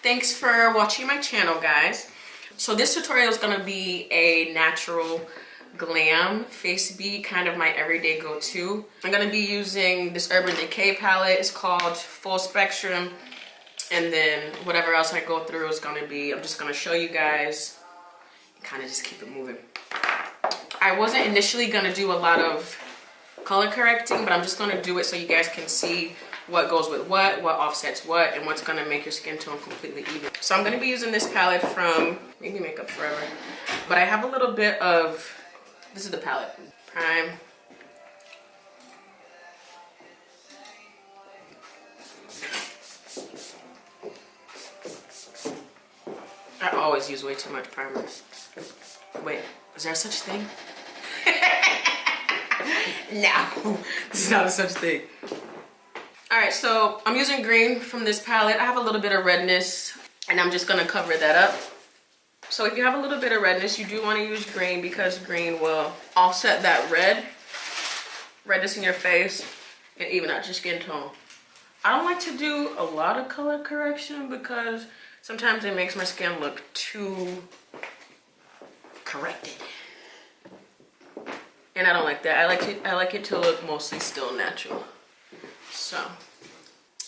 Thanks for watching my channel, guys. So this tutorial is gonna be a natural glam face beat, kind of my everyday go-to. I'm gonna be using this Urban Decay palette. It's called Full Spectrum. And then whatever else I go through is gonna be, I'm just gonna show you guys and kind of just keep it moving. I wasn't initially gonna do a lot of color correcting, but I'm just gonna do it so you guys can see what goes with what offsets what, and what's gonna make your skin tone completely even. So I'm gonna be using this palette from maybe Makeup Forever, but I have a little bit of, this is the palette, Prime. I always use way too much primer. Wait, is there such thing? No, there's not a such thing. All right, so I'm using green from this palette. I have a little bit of redness, and I'm just gonna cover that up. So if you have a little bit of redness, you do want to use green because green will offset that redness in your face and even out your skin tone. I don't like to do a lot of color correction because sometimes it makes my skin look too corrected. And I don't like that. I like it to look mostly still natural. So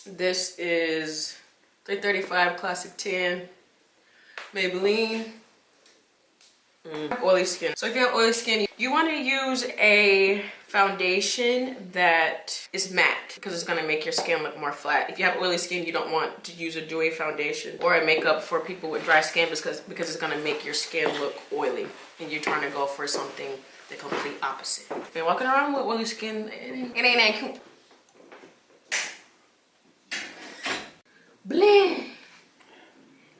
this is 335 Classic Tan Maybelline. Oily skin. So if you have oily skin, you want to use a foundation that is matte because it's going to make your skin look more flat. If you have oily skin, you don't want to use a dewy foundation or a makeup for people with dry skin because it's going to make your skin look oily, and you're trying to go for something the complete opposite. Been walking around with oily skin, it ain't that cute. Blend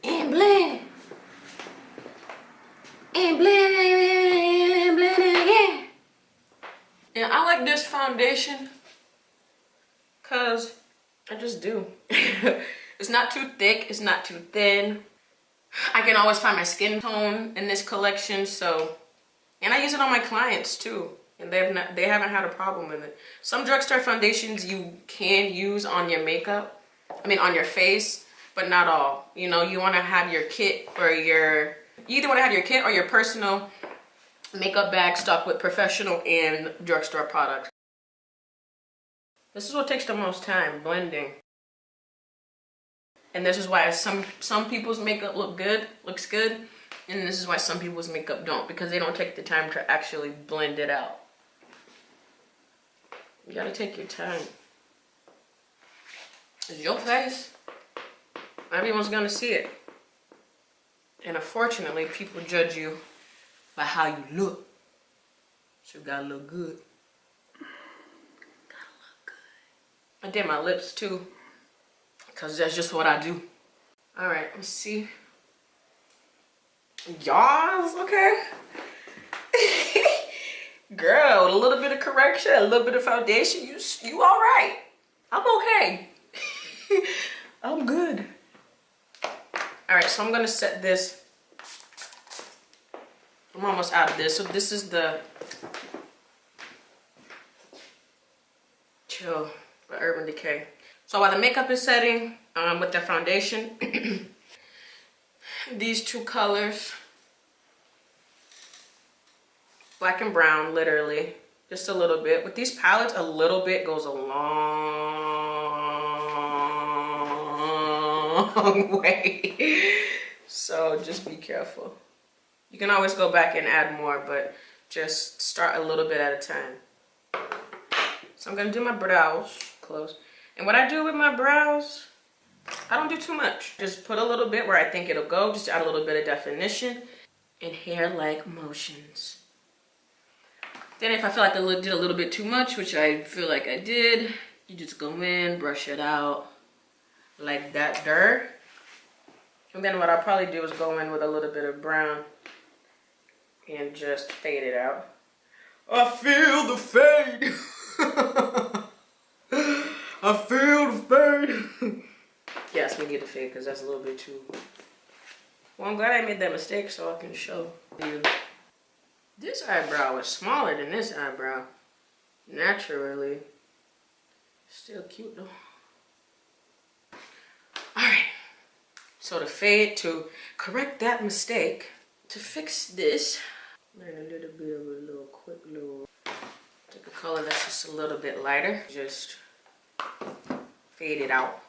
and blend and blend and blend again. And I like this foundation because I just do. It's not too thick, it's not too thin. I can always find my skin tone in this collection, so, and I use it on my clients too, and they haven't had a problem with it. Some drugstore foundations you can use on your makeup, on your face, but not all. You know, you want to have your kit or you either want to have your kit or your personal makeup bag stocked with professional and drugstore products. This is what takes the most time, blending. And this is why some people's makeup looks good, and this is why some people's makeup don't, because they don't take the time to actually blend it out. You gotta take your time. It's your face. Everyone's gonna see it. And unfortunately, people judge you by how you look. So you gotta look good. Gotta look good. I did my lips too, because that's just what I do. All right, let's see. Y'all, okay. Girl, with a little bit of correction, a little bit of foundation, you all right. I'm okay. I'm good. All right, so I'm gonna set this. I'm almost out of this. So this is the Chill by Urban Decay. So while the makeup is setting with the foundation, these two colors, black and brown, literally, just a little bit. With these palettes, a little bit goes a long way. So just be careful. You can always go back and add more, but just start a little bit at a time. So I'm gonna do my brows close. And what I do with my brows, I don't do too much. Just put a little bit where I think it'll go, just add a little bit of definition and hair-like motions. Then if I feel like I did a little bit too much, which I feel like I did, you just go in, brush it out like that there. And then what I'll probably do is go in with a little bit of brown and just fade it out. I feel the fade. I feel the fade. Yes, we need the fade because that's a little bit too. Well, I'm glad I made that mistake so I can show you. This eyebrow is smaller than this eyebrow. Naturally. Still cute though. Alright. So to fade, to correct that mistake, to fix this, learn a little bit of a little quick little, take a color that's just a little bit lighter, just fade it out.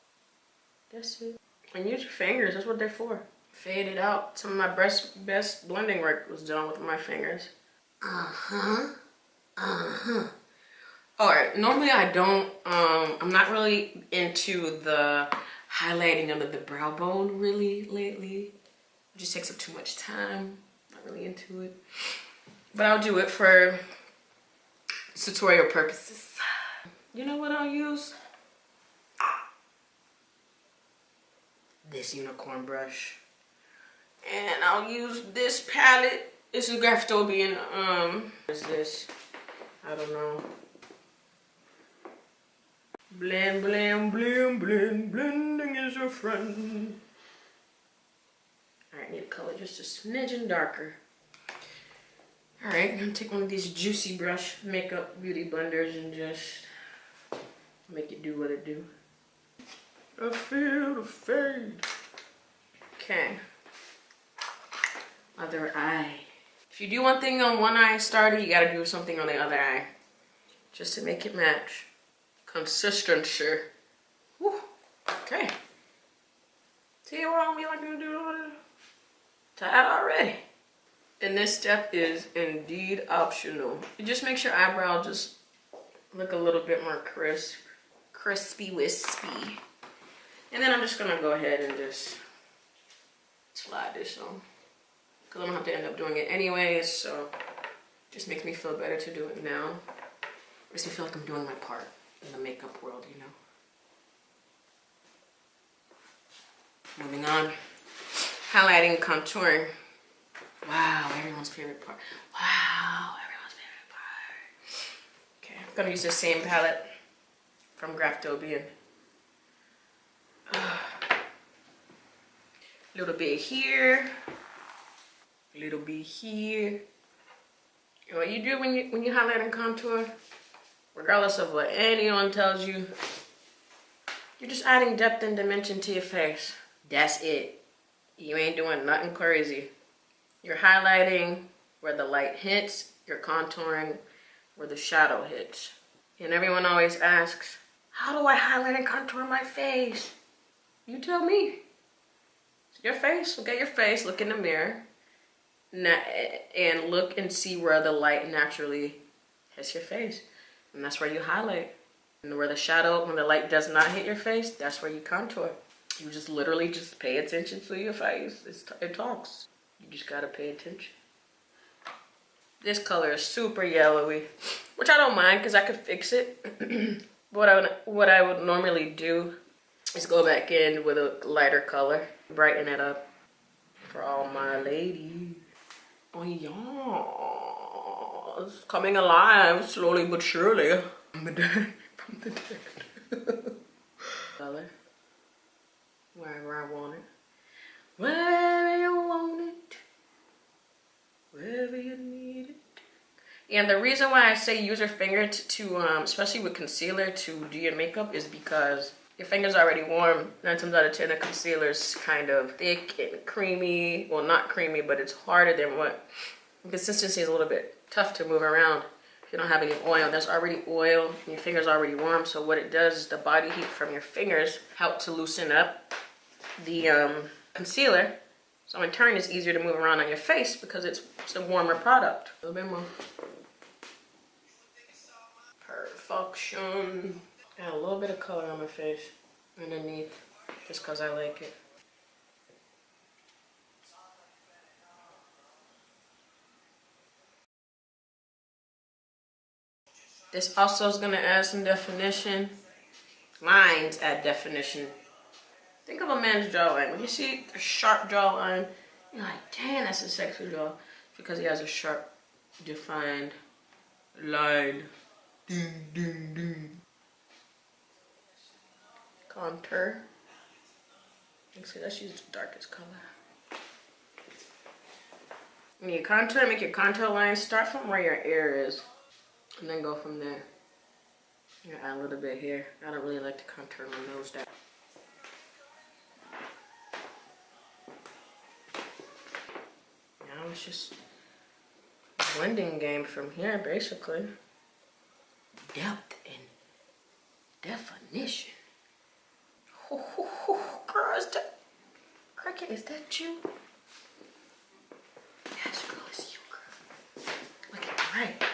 That's it. And use your fingers, that's what they're for. Fade it out. Some of my best blending work was done with my fingers. Alright, normally I don't, I'm not really into the highlighting under the brow bone really lately. It just takes up too much time. Not really into it. But I'll do it for tutorial purposes. You know what I'll use? This unicorn brush. And I'll use this palette. This is Graftobian. What is this? I don't know. Blend, blend, blend, blend. Blending is your friend. Alright, need a color just a smidgen darker. Alright, I'm gonna take one of these Juicy Brush Makeup Beauty Blenders and just make it do what it do. I feel the fade. Okay. Other eye. If you do one thing on one eye starter, you gotta do something on the other eye. Just to make it match. Consistency. Whew. Okay. See what I'm like to do? Tired already. And this step is indeed optional. It just makes your eyebrow just look a little bit more crisp. Crispy wispy. And then I'm just gonna go ahead and just slide this on. Because I don't have to end up doing it anyways, so it just makes me feel better to do it now. Makes me feel like I'm doing my part in the makeup world, you know. Moving on. Highlighting, contouring. Wow, everyone's favorite part. Wow, everyone's favorite part. Okay, I'm gonna use the same palette from Graftobian. Little bit here, little bit here. And what you do when you highlight and contour, regardless of what anyone tells you, you're just adding depth and dimension to your face. That's it. You ain't doing nothing crazy. You're highlighting where the light hits, you're contouring where the shadow hits. And everyone always asks, how do I highlight and contour my face? You tell me. Your face, look at your face, look in the mirror, and look and see where the light naturally hits your face. And that's where you highlight. And where the shadow, when the light does not hit your face, that's where you contour. You just literally just pay attention to your face. It talks. You just gotta pay attention. This color is super yellowy, which I don't mind because I could fix it. What I would normally do is go back in with a lighter color, brighten it up for all my ladies. Oh yeah, it's coming alive slowly but surely. From the dead. Color, wherever I want it, wherever you want it, wherever you need it. And the reason why I say use your finger to especially with concealer to do your makeup is because your finger's already warm. 9 times out of 10, the concealer's kind of thick and creamy. Well, not creamy, but it's harder than what. The consistency is a little bit tough to move around. If you don't have any oil, there's already oil, and your finger's already warm. So what it does is the body heat from your fingers help to loosen up the concealer. So in turn, it's easier to move around on your face because it's a warmer product. A little bit more. Perfection. Add a little bit of color on my face underneath, just because I like it. This also is going to add some definition. Lines add definition. Think of a man's jawline. When you see a sharp jawline, you're like, damn, that's a sexy jaw. It's because he has a sharp, defined line. Ding, ding, ding. Contour. See, let's use the darkest color. When you contour, make your contour line start from where your ear is, and then go from there. You add a little bit here. I don't really like to contour my nose down. it's just a blending game from here, basically. Depth and definition. Girl, is that Cricket? Is that you? Yes, girl, it's you, girl. Looking right, girl.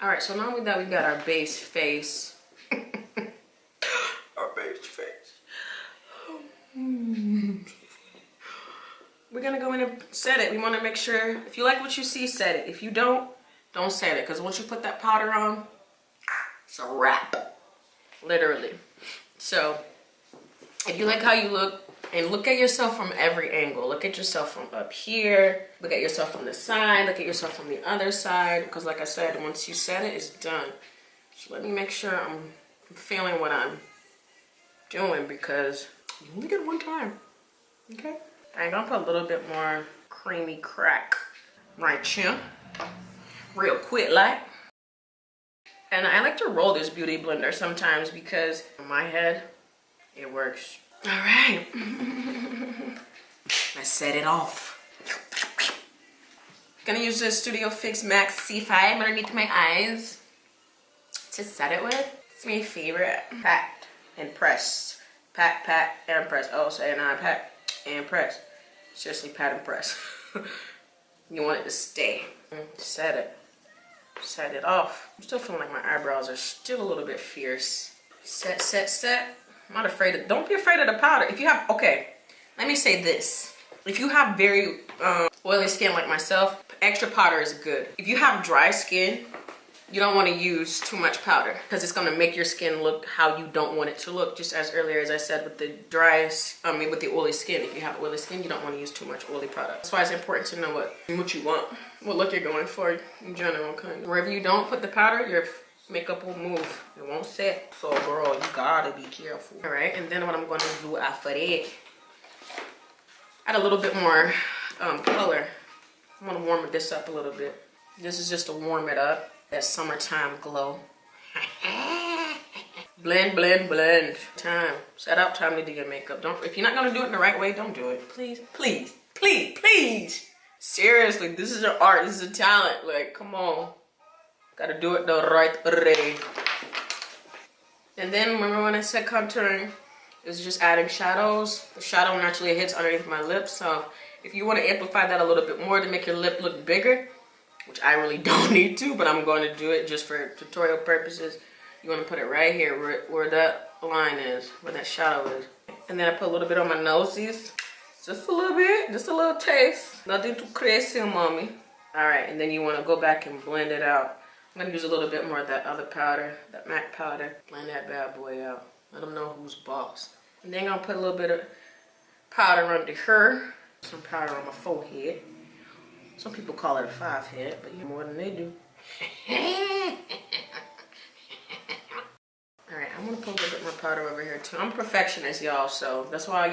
All right, so now that we got our base face, our base face. We're gonna go in and set it. We want to make sure if you like what you see, set it. If you don't set it, because once you put that powder on, it's a wrap, literally. So if you like how you look, and look at yourself from every angle. Look at yourself from up here. Look at yourself from the side. Look at yourself from the other side. Because like I said, once you set it, it's done. So let me make sure I'm feeling what I'm doing, because you only get one time. Okay? I'm gonna put a little bit more creamy crack right here. Real quick like. And I like to roll this beauty blender sometimes because in my head, it works. All right, let's set it off. Gonna use the Studio Fix Max C5 underneath my eyes to set it with. It's my favorite. Pat and press. Pat, pat, and press. Oh, say now pat and press. Seriously, pat and press. You want it to stay. Set it. Set it off. I'm still feeling like my eyebrows are still a little bit fierce. Set, set, set. I'm not afraid of, don't be afraid of the powder. If you have, okay, let me say this. If you have very oily skin like myself, extra powder is good. If you have dry skin, you don't want to use too much powder because it's going to make your skin look how you don't want it to look. Just as earlier as I said with the with the oily skin. If you have oily skin, you don't want to use too much oily product. That's why it's important to know what you want, what look you're going for in general. Okay? Wherever you don't put the powder, your makeup will move. It won't set. So girl, you gotta be careful. All right, and then what I'm going to do after that, add a little bit more color. I'm gonna warm this up a little bit. This is just to warm it up. That summertime glow. Blend, blend, blend. Time. Set up time to do your makeup. If you're not gonna do it in the right way, don't do it. Please, please, please, please. Seriously, this is an art. This is a talent. Like, come on. Gotta do it the right way. And then remember when I said contouring, it's just adding shadows. The shadow naturally hits underneath my lips. So if you want to amplify that a little bit more to make your lip look bigger, which I really don't need to, but I'm going to do it just for tutorial purposes. You want to put it right here where that line is, where that shadow is. And then I put a little bit on my nosies. Just a little bit, just a little taste. Nothing too crazy, mommy. All right, and then you want to go back and blend it out. I'm gonna use a little bit more of that other powder, that MAC powder. Blend that bad boy out. Let them know who's boss. And then I'm gonna put a little bit of powder under her. Some powder on my forehead. Some people call it a 5 head, but you're more than they do. All right, I'm gonna put a little bit more powder over here too. I'm a perfectionist, y'all, so that's why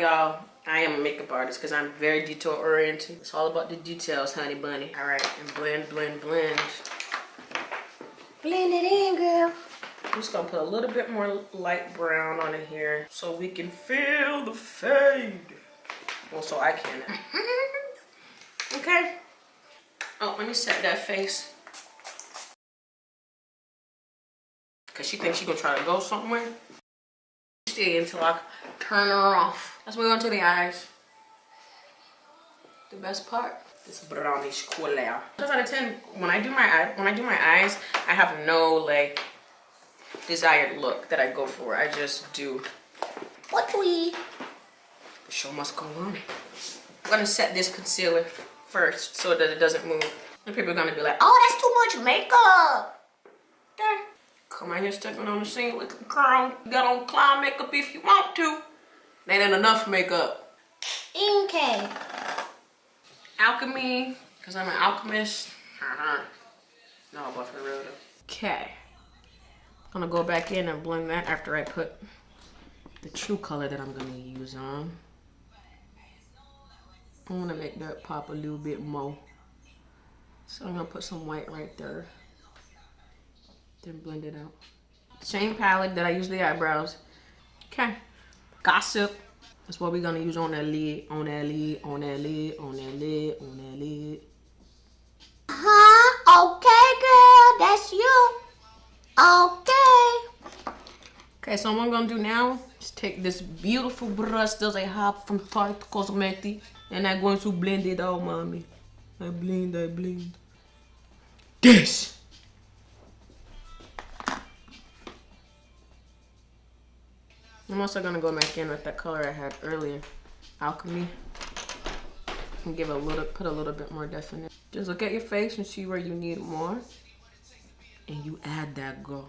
I am a makeup artist, because I'm very detail oriented. It's all about the details, honey bunny. All right, and blend, blend, blend. Blend it in, girl. I'm just gonna put a little bit more light brown on it here so we can feel the fade. Well, so I can. Okay. Oh, let me set that face. Because she thinks she's gonna try to go somewhere. Stay until I turn her off. Let's move on to the eyes. The best part. This brownish color. 10 out of 10. When I do my eyes, I have no like desired look that I go for. I just do what we. The show must go on. I'm gonna set this concealer first so that it doesn't move. And people are gonna be like, "Oh, that's too much makeup." Okay. Come out here stepping on the scene with the girl. You got on clown makeup if you want to. That ain't enough makeup. Okay. Alchemy, because I'm an alchemist. No, but for real though. Okay. I'm gonna go back in and blend that after I put the true color that I'm gonna use on. I wanna make that pop a little bit more. So I'm gonna put some white right there. Then blend it out. Same palette that I use the eyebrows. Okay. Gossip. That's what we're gonna use on that lid, on that lid, on that lid, on that lid, on that lid. Huh? Okay, girl. That's you. Okay. Okay, so what I'm gonna do now is take this beautiful brush that I have from Tarte Cosmetics, and I'm going to blend it out, mommy. I blend. This. I'm also gonna go back in with that color I had earlier, Alchemy, and put a little bit more definition. Just look at your face and see where you need more, and you add that, girl.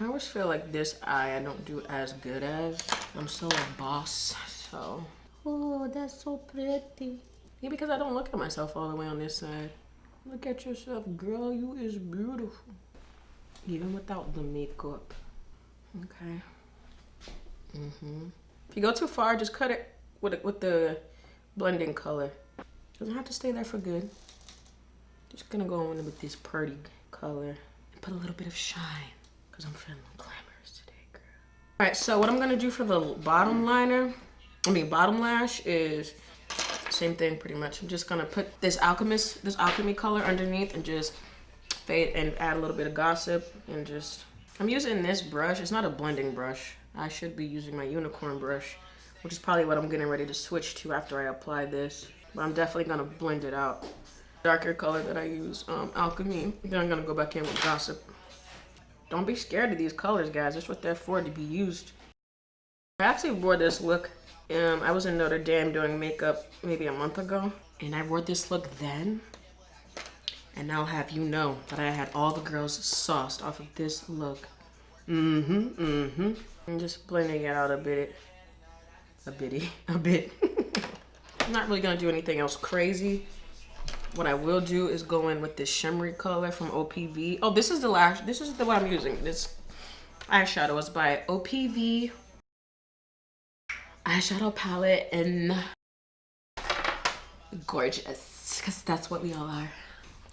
I always feel like this eye I don't do as good as. I'm still a boss, so. Oh, that's so pretty. Yeah, because I don't look at myself all the way on this side. Look at yourself, girl. You is beautiful. Even without the makeup. Okay. If you go too far, just cut it with the blending color. Doesn't have to stay there for good. Just gonna go in with this pretty color and put a little bit of shine. Because I'm feeling glamorous today, girl. Alright, so what I'm gonna do for the bottom lash is same thing pretty much. I'm just gonna put this alchemy color underneath and just fade and add a little bit of Gossip and just, I'm using this brush. It's not a blending brush. I should be using my unicorn brush, which is probably what I'm getting ready to switch to after I apply this. But I'm definitely gonna blend it out. Darker color that I use, Alchemy. Then I'm gonna go back in with Gossip. Don't be scared of these colors, guys. That's what they're for, to be used. I actually wore this look. I was in Notre Dame doing makeup maybe a month ago, and I wore this look then. And I'll have you know that I had all the girls sauced off of this look. I'm just blending it out a bit. I'm not really gonna do anything else crazy. What I will do is go in with this shimmery color from OPV. Oh, this is the one I'm using. This eyeshadow is by OPV eyeshadow palette, and gorgeous, because that's what we all are.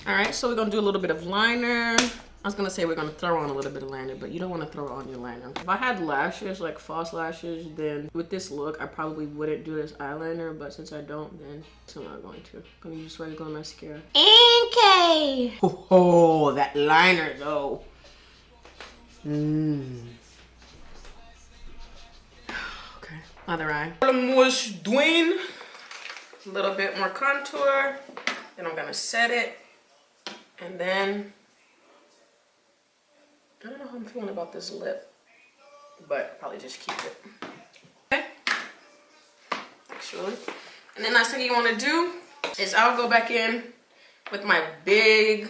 All right, so we're gonna do a little bit of liner. I was gonna say we're gonna throw on a little bit of liner, but you don't want to throw on your liner. If I had lashes, like false lashes, then with this look, I probably wouldn't do this eyeliner, but since I don't, then I'm not going to. I'm gonna use regular mascara. Okay. Oh, that liner though. Okay, other eye. Doing a little bit more contour. Then I'm gonna set it. And then, I don't know how I'm feeling about this lip, but probably just keep it. Okay, actually. And then last thing you wanna do is I'll go back in with my big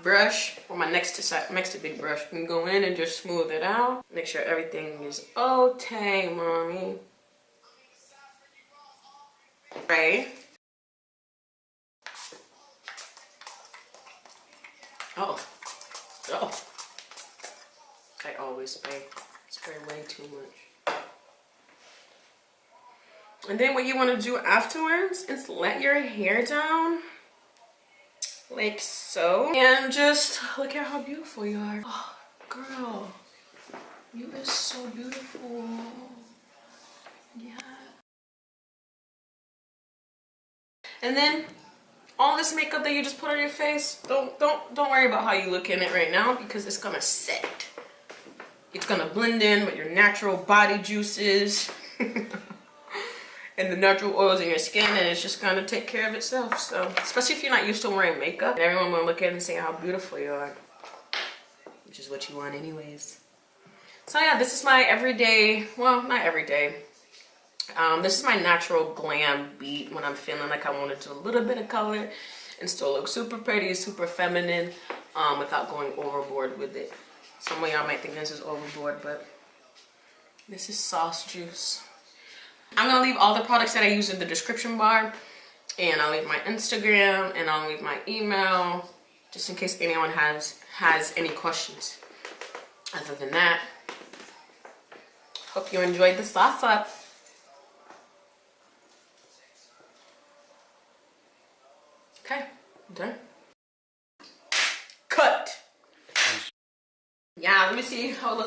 brush, or my next to big brush, and go in and just smooth it out. Make sure everything is okay, mommy. Right? Oh. I always spray way too much. And then what you want to do afterwards is let your hair down like so, and just look at how beautiful you are. Oh, girl, you are so beautiful. Yeah. And then all this makeup that you just put on your face, don't worry about how you look in it right now, because it's gonna set. It's gonna blend in with your natural body juices and the natural oils in your skin, and it's just gonna take care of itself. So, especially if you're not used to wearing makeup, and everyone will look at it and say how beautiful you are, which is what you want anyways. So yeah, this is my everyday, well, not everyday. This is my natural glam beat when I'm feeling like I want to do a little bit of color and still look super pretty, super feminine, without going overboard with it. Some of y'all might think this is overboard, but this is sauce juice. I'm gonna leave all the products that I use in the description bar, and I'll leave my Instagram, and I'll leave my email, just in case anyone has any questions. Other than that, hope you enjoyed the sauce up. Okay, done. Cut. Yeah, let me see how it looks.